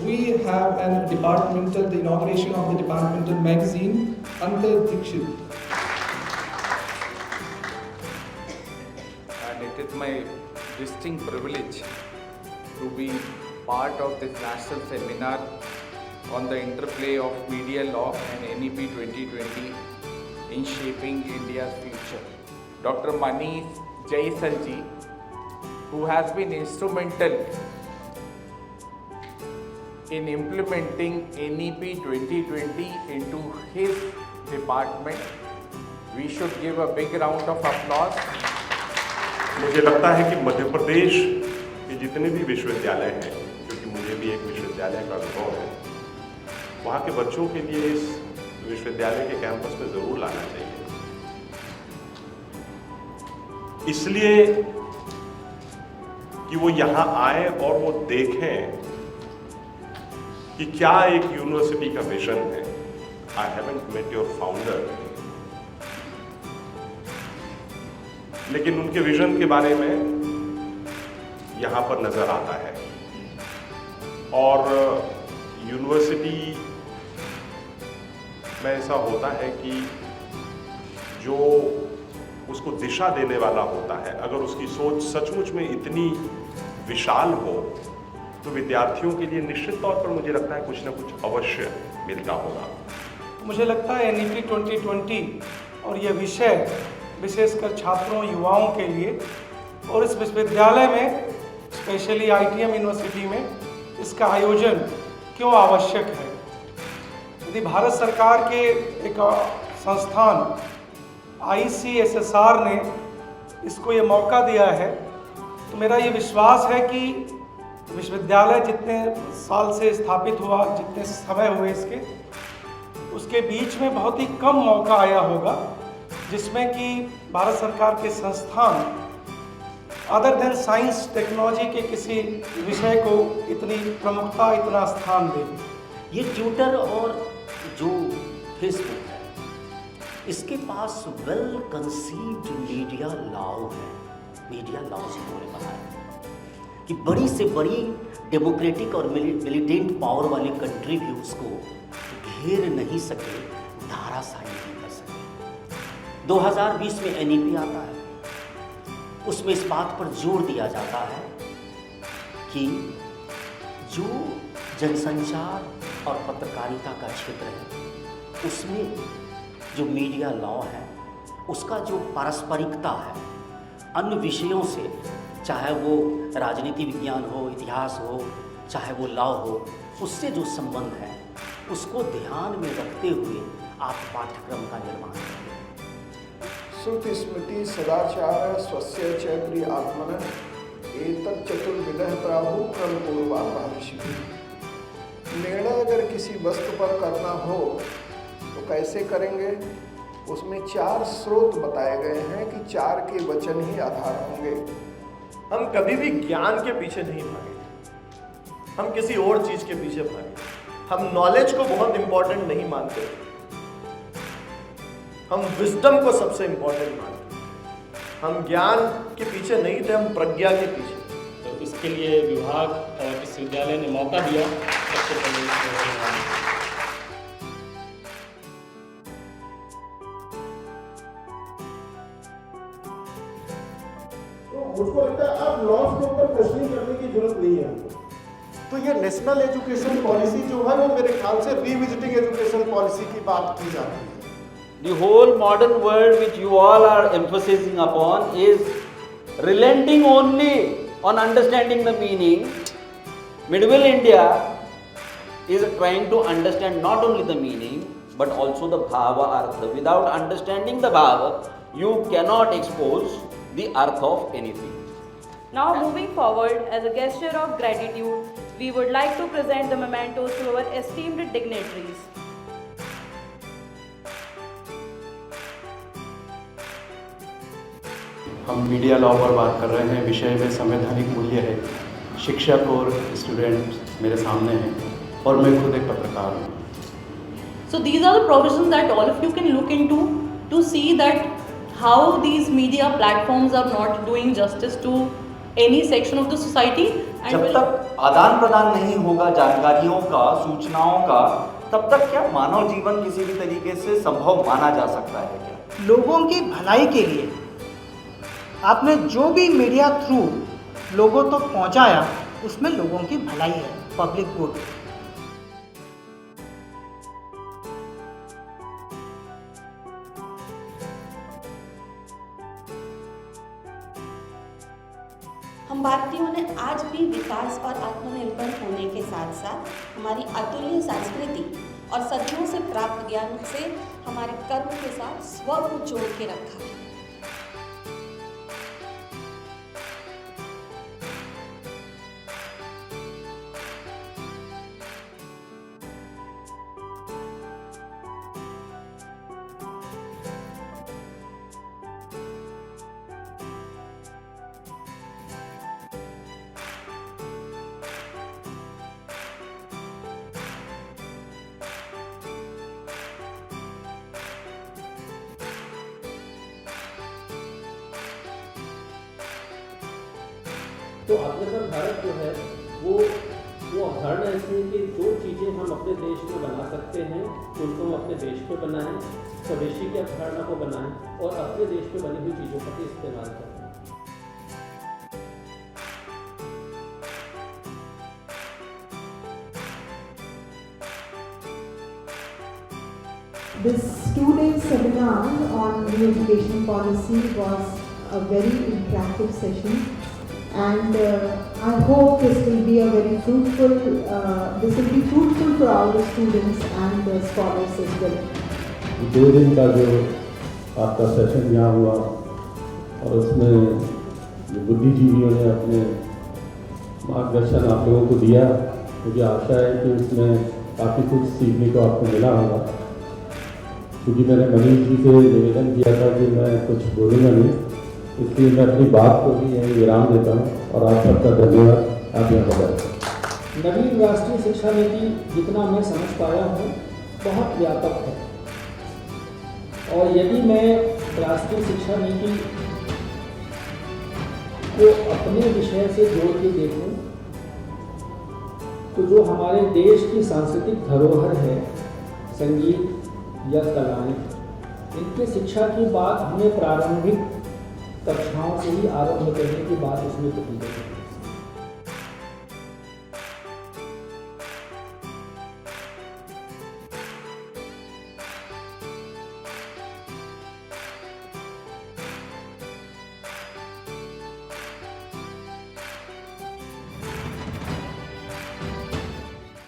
we have the inauguration of the departmental magazine, Antar Dikshit. And it is my distinct privilege to be part of this national seminar on the interplay of media law and NEP 2020 in shaping India's future. Dr. Manish Jaisalji, who has been instrumental in implementing NEP 2020 into his department. We should give a big round of applause. मुझे लगता है कि मध्य प्रदेश के जितने भी विश्वविद्यालय हैं, क्योंकि मुझे भी एक विश्वविद्यालय का अनुभव है, वहाँ के बच्चों के लिए इस विश्वविद्यालय के कैंपस में ज़रूर लाना चाहिए। इसलिए कि वो यहाँ आए और वो देखें कि क्या एक यूनिवर्सिटी का विजन है। I haven't met your founder, लेकिन उनके विजन के बारे में यहाँ पर नजर आता है। और यूनिवर्सिटी में ऐसा होता है कि जो उसको दिशा देने वाला होता है, अगर उसकी सोच सचमुच में इतनी विशाल हो तो विद्यार्थियों के लिए निश्चित तौर पर मुझे लगता है कुछ ना कुछ अवश्य मिलता होगा। मुझे लगता है NEP 2020 और यह विषय विशेषकर छात्रों युवाओं के लिए और इस विश्वविद्यालय में स्पेशली ITM यूनिवर्सिटी में इसका आयोजन क्यों आवश्यक है। यदि भारत सरकार के एक संस्थान ICSSR ने इसको ये मौका दिया है तो मेरा ये विश्वास है कि विश्वविद्यालय जितने साल से स्थापित हुआ, जितने समय हुए इसके, उसके बीच में बहुत ही कम मौका आया होगा जिसमें कि भारत सरकार के संस्थान अदर देन साइंस टेक्नोलॉजी के किसी विषय को इतनी प्रमुखता, इतना स्थान दे। ये ट्विटर और जो फेसबुक है, इसके पास वेल कंसीव्ड मीडिया लॉ है। मीडिया लॉ से उन्होंने बनाया कि बड़ी से बड़ी डेमोक्रेटिक और मिलिटेंट पावर वाली कंट्री भी उसको घेर नहीं सके, धाराशाही नहीं कर सके। 2020 में NEP आता है, उसमें इस बात पर जोर दिया जाता है कि जो जनसंचार और पत्रकारिता का क्षेत्र है उसमें जो मीडिया लॉ है उसका जो पारस्परिकता है अन्य विषयों से, चाहे वो राजनीति विज्ञान हो, इतिहास हो, चाहे वो लॉ हो, उससे जो संबंध है उसको ध्यान में रखते हुए आप पाठ्यक्रम का निर्माण करें। श्रुति स्मृति सदाचार स्वस्य च प्रिय आत्मनः एतत् चतुर्विधः प्राहु क्रमपूर्वा महर्षि। निर्णय अगर किसी वस्तु पर करना हो तो कैसे करेंगे, उसमें 4 स्रोत बताए गए हैं कि 4 के वचन ही आधार होंगे। हम कभी भी ज्ञान के पीछे नहीं भागे, हम किसी और चीज के पीछे भागे। हम नॉलेज को बहुत इंपॉर्टेंट नहीं मानते, हम विजडम को सबसे इंपॉर्टेंट मानते। हम ज्ञान के पीछे नहीं थे, हम प्रज्ञा के पीछे। तो इसके लिए विभाग और विश्वविद्यालय ने मौका दिया। सबसे पहले मुझको लगता है अब लॉस के ऊपर क्वेश्चनिंग करने की जरूरत नहीं है। तो ये नेशनल एजुकेशन पॉलिसी जो है वो मेरे ख्याल से रीविजिटिंग एजुकेशन पॉलिसी की बात की जा रही है। The whole modern world which you all are emphasizing upon is relenting only on understanding the meaning. Medieval India is trying to understand not only the meaning but also the bhava artha. Without understanding the bhava, you cannot expose the artha of anything. Now moving forward, as a gesture of gratitude, we would like to present the mementos to our esteemed dignitaries. हम media law पर बात कर रहे हैं, विषय में संवैधानिक मूल्य है। शिक्षक और स्टूडेंट मेरे सामने हैं और मैं खुद एक पत्रकार हूँ। So these are the provisions that all of you can look into to see that how these media platforms are not doing justice to any section of the society, जब will- तक आदान प्रदान नहीं होगा जानकारियों का, सूचनाओं का, तब तक क्या मानव जीवन किसी भी तरीके से संभव माना जा सकता है क्या? लोगों की भलाई के लिए आपने जो भी मीडिया थ्रू लोगों तक पहुंचाया, उसमें लोगों की भलाई है, पब्लिक गुड। हम भारतीयों ने आज भी विकास और आत्मनिर्भर होने के साथ साथ हमारी अतुल्य संस्कृति और सदियों से प्राप्त ज्ञान से हमारे कर्म के साथ स्व को जोड़ के रखा है। तो आत्मनिर्भर भारत जो है वो अवधारणा ऐसी है कि जो चीज़ें हम अपने देश में बना सकते हैं उनको हम अपने देश में बनाएं, स्वदेशी की अवधारणा को बनाएं और अपने देश में बनी हुई चीज़ों का भी इस्तेमाल करें। This 2-day seminar on new education policy was a very interactive session, and I hope this will be a very fruitful. This will be fruitful for all the students and the scholars as well. 2 दिन का जो आपका session यहाँ हुआ और उसमें बुद्धिजीवियों ने अपने मार्गदर्शन आप लोगों को दिया, मुझे आशा है कि उसमें काफ़ी कुछ सीखने को आपको मिला होगा। क्योंकि मैंने मनीष जी से निवेदन किया था कि मैं कुछ बोलूँगा नहीं, इसलिए मैं अपनी बात को भी यहीं विराम देता हूँ और आप सबका धन्यवाद। आप यहाँ बताएं। नवीन राष्ट्रीय शिक्षा नीति जितना मैं समझ पाया हूँ बहुत व्यापक है, और यदि मैं राष्ट्रीय शिक्षा नीति को अपने विषय से जोड़ के देखूँ तो जो हमारे देश की सांस्कृतिक धरोहर है, संगीत या कलाएं, इनके शिक्षा की बात हमें प्रारंभिक कक्षाओं से ही आरंभ करने की बात उसमें की गई है।